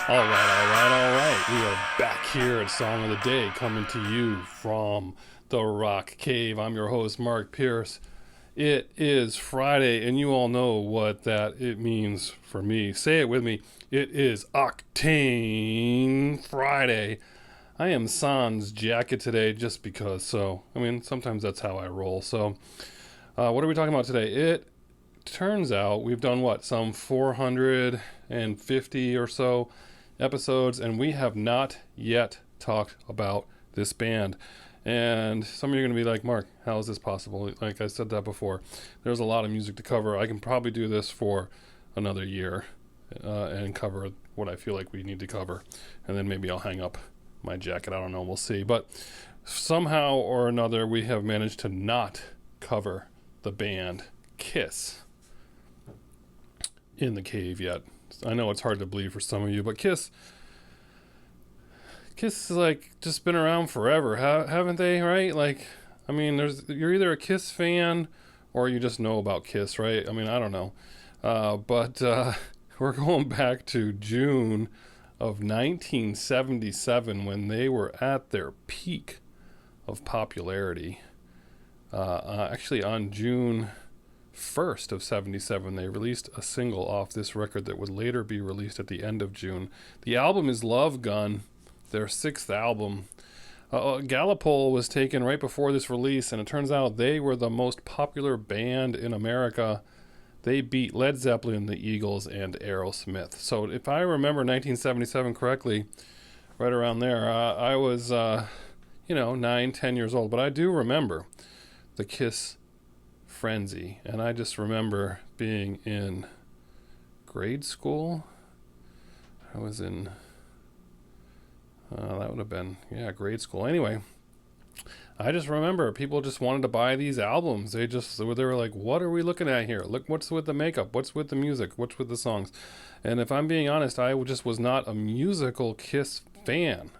All right. We are back here at Song of the Day, coming to you from the Rock Cave. I'm your host, Mark Pierce. It is Friday, and you all know what that it means for me. Say it with me. It is Octane Friday. I am sans jacket today just because. So, I mean, sometimes that's how I roll. So, what are we talking about today? It turns out we've done what, some 450 or so episodes, and we have not yet talked about this band. And some of you are going to be like, Mark, how is this possible? Like I said that before, there's a lot of music to cover. I can probably do this for another year and cover what I feel like we need to cover, and then maybe I'll hang up my jacket. I don't know, we'll see. But somehow or another we have managed to not cover the band Kiss in the cave yet. I know it's hard to believe for some of you, but Kiss is like just been around forever, haven't they? Right? Like, I mean, you're either a Kiss fan or you just know about Kiss, right? I mean, I don't know, but we're going back to June of 1977 when they were at their peak of popularity. Actually, on June 1st of 77 they released a single off this record that would later be released at the end of June. The album is Love Gun, their sixth album. Gallup poll was taken right before this release, and it turns out they were the most popular band in America. They beat Led Zeppelin, the Eagles, and Aerosmith. So if I remember 1977 correctly, right around there, I was 9-10 years old, but I do remember the Kiss frenzy, and I just remember being in grade school. I was in that would have been grade school. Anyway, I just remember people just wanted to buy these albums. They were like, what are we looking at here? Look, what's with the makeup, what's with the music, what's with the songs. And if I'm being honest, I just was not a musical Kiss fan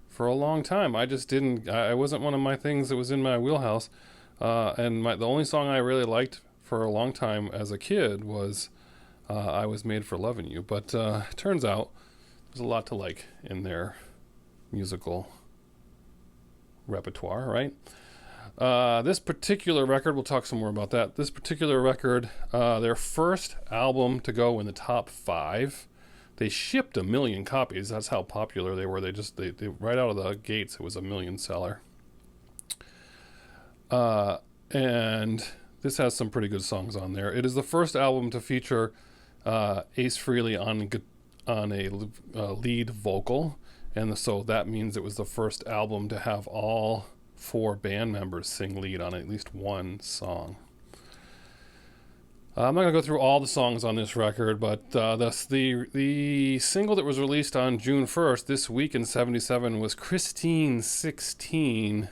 for a long time. I wasn't one of my things that was in my wheelhouse. And the only song I really liked for a long time as a kid was I Was Made for Loving You. But turns out there's a lot to like in their musical repertoire, right? This particular record, we'll talk some more about that. This particular record, their first album to go in the top 5. They shipped 1 million copies. That's how popular they were. They right out of the gates, it was a 1 million seller. And this has some pretty good songs on there. It is the first album to feature Ace Frehley on a lead vocal, and so that means it was the first album to have all 4 band members sing lead on at least one song. I'm not going to go through all the songs on this record, but the single that was released on June 1st, this week in 77, was Christine 16.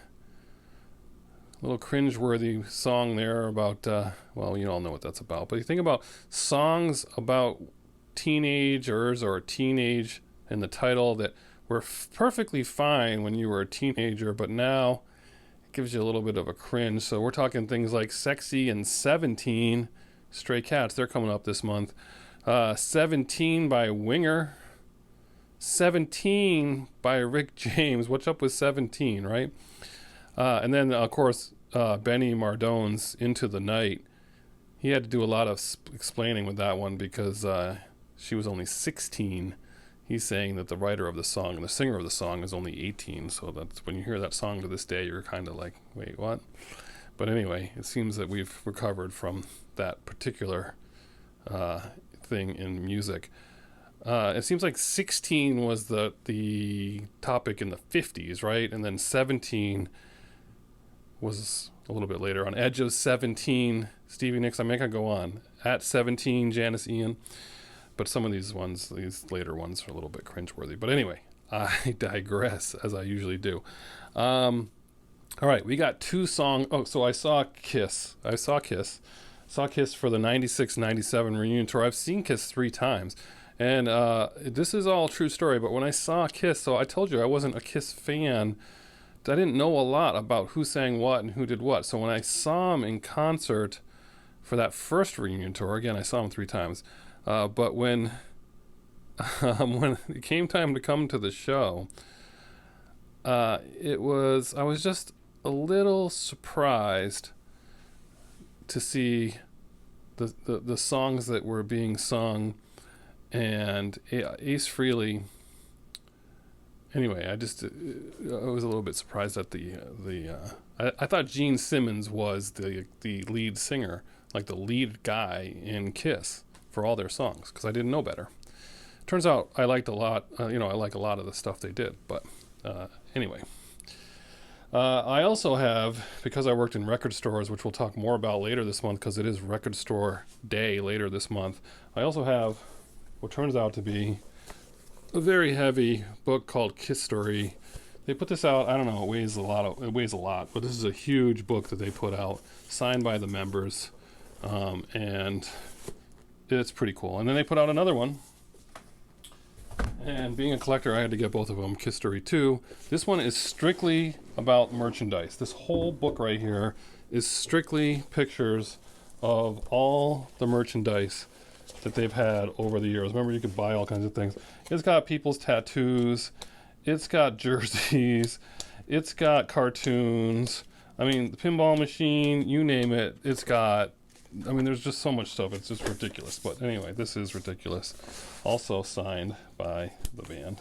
A little cringeworthy song there about, you all know what that's about. But you think about songs about teenagers or teenage in the title that were perfectly fine when you were a teenager, but now it gives you a little bit of a cringe. So we're talking things like Sexy and 17, Stray Cats, they're coming up this month. 17 by Winger. 17 by Rick James. What's up with 17, right? And then, of course, Benny Mardone's Into the Night. He had to do a lot of explaining with that one because she was only 16. He's saying that the writer of the song and the singer of the song is only 18. So that's when you hear that song to this day, you're kind of like, wait, what? But anyway, it seems that we've recovered from that particular thing in music. It seems like 16 was the topic in the 50s, right? And then 17 was a little bit later on. Edge of 17, Stevie Nicks. I may go on. At 17, Janice Ian. But some of these later ones are a little bit cringeworthy. But anyway, I digress, as I usually do. All right, we got 2 songs. Oh, so I saw Kiss. Saw Kiss for the 96-97 reunion tour. I've seen Kiss 3 times. And this is all a true story. But when I saw Kiss, so I told you I wasn't a Kiss fan. I didn't know a lot about who sang what and who did what. So when I saw them in concert for that first reunion tour, again, I saw them 3 times. But when when it came time to come to the show, I was just a little surprised to see the songs that were being sung, and Ace Frehley. Anyway, I was a little bit surprised at I thought Gene Simmons was the lead singer, like the lead guy in Kiss for all their songs, because I didn't know better. Turns out I liked a lot. I like a lot of the stuff they did. But anyway, I also have, because I worked in record stores, which we'll talk more about later this month, because it is Record Store Day later this month. I also have what turns out to be a very heavy book called Kiss Story. They put this out. I don't know. It weighs a lot, but this is a huge book that they put out, signed by the members, and it's pretty cool. And then they put out another one. And being a collector, I had to get both of them. Kiss Story 2. This one is strictly about merchandise. This whole book right here is strictly pictures of all the merchandise that they've had over the years. Remember, you could buy all kinds of things. It's got people's tattoos. It's got jerseys. It's got cartoons. I mean, the pinball machine, you name it, it's got. I mean, there's just so much stuff. It's just ridiculous. But anyway, this is ridiculous. Also signed by the band.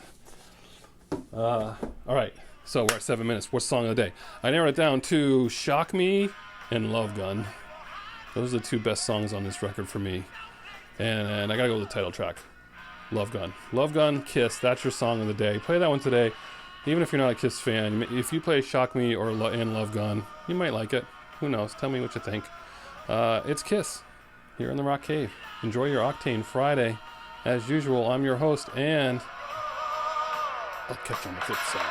All right. So we're at 7 minutes. What's song of the day? I narrowed it down to Shock Me and Love Gun. Those are the two best songs on this record for me. And I got to go with the title track. Love Gun. Love Gun, Kiss. That's your song of the day. Play that one today. Even if you're not a Kiss fan, if you play Shock Me and Love Gun, you might like it. Who knows? Tell me what you think. It's Kiss here in the Rock Cave. Enjoy your Octane Friday. As usual, I'm your host, and I'll catch you on the flip side.